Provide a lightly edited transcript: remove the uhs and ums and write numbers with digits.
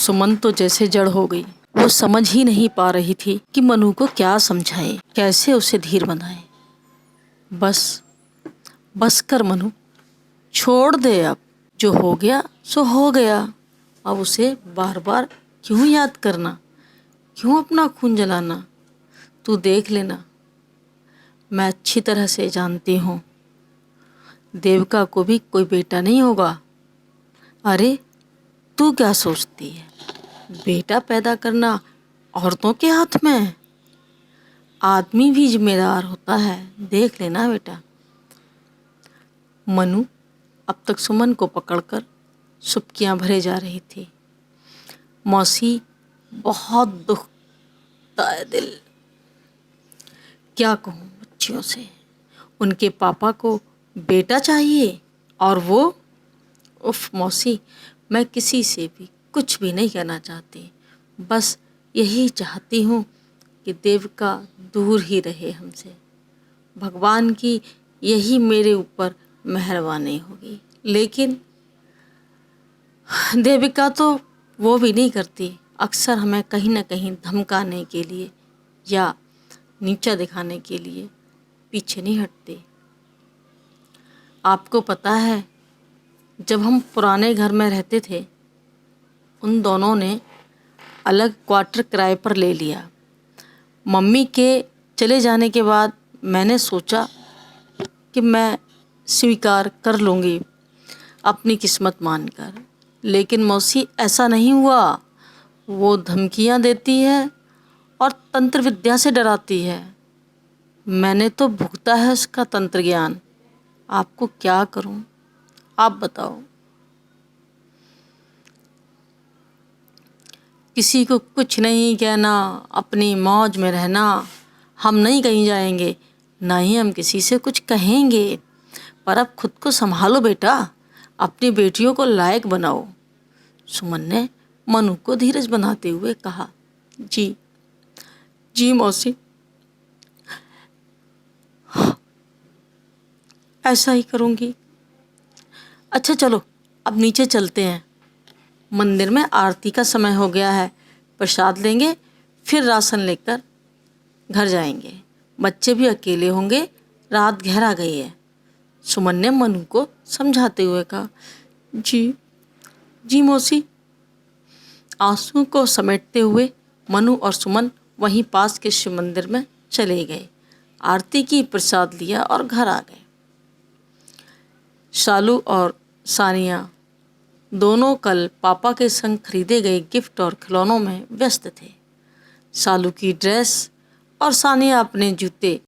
सुमन तो जैसे जड़ हो गई। वो समझ ही नहीं पा रही थी कि मनु को क्या समझाए, कैसे उसे धीर बनाए। बस कर मनु, छोड़ दे अब। जो हो गया सो हो गया। अब उसे बार बार क्यों याद करना, क्यों अपना खून जलाना। तू देख लेना, मैं अच्छी तरह से जानती हूँ, देविका को भी कोई बेटा नहीं होगा। अरे तू क्या सोचती है, बेटा पैदा करना औरतों के हाथ में है? आदमी भी जिम्मेदार होता है, देख लेना बेटा। मनु अब तक सुमन को पकड़कर सुबकियां भरे जा रही थी। मौसी, बहुत दुखता है दिल। क्या कहूँ बच्चियों से, उनके पापा को बेटा चाहिए और वो। उफ मौसी, मैं किसी से भी कुछ भी नहीं कहना चाहती, बस यही चाहती हूँ कि देविका दूर ही रहे हमसे। भगवान की यही मेरे ऊपर मेहरबानी होगी। लेकिन देविका तो वो भी नहीं करती, अक्सर हमें कहीं ना कहीं धमकाने के लिए या नीचा दिखाने के लिए पीछे नहीं हटती। आपको पता है, जब हम पुराने घर में रहते थे, उन दोनों ने अलग क्वार्टर किराए पर ले लिया। मम्मी के चले जाने के बाद मैंने सोचा कि मैं स्वीकार कर लूँगी अपनी किस्मत मानकर, लेकिन मौसी ऐसा नहीं हुआ। वो धमकियाँ देती है और तंत्र विद्या से डराती है। मैंने तो भुगता है उसका तंत्र ज्ञान। आपको क्या करूं, आप बताओ। किसी को कुछ नहीं कहना, अपनी मौज में रहना। हम नहीं कहीं जाएंगे, ना ही हम किसी से कुछ कहेंगे। पर अब खुद को संभालो बेटा, अपनी बेटियों को लायक बनाओ। सुमन ने मनु को धीरज बनाते हुए कहा। जी जी मौसी, ऐसा ही करूँगी। अच्छा चलो, अब नीचे चलते हैं, मंदिर में आरती का समय हो गया है। प्रसाद लेंगे, फिर राशन लेकर घर जाएंगे। बच्चे भी अकेले होंगे, रात गहरा गई है। सुमन ने मनु को समझाते हुए कहा। जी जी मौसी। आंसू को समेटते हुए मनु और सुमन वहीं पास के शिव मंदिर में चले गए। आरती की, प्रसाद लिया और घर आ गए। शालू और सानिया दोनों कल पापा के संग खरीदे गए गिफ्ट और खिलौनों में व्यस्त थे। शालू की ड्रेस और सानिया अपने जूते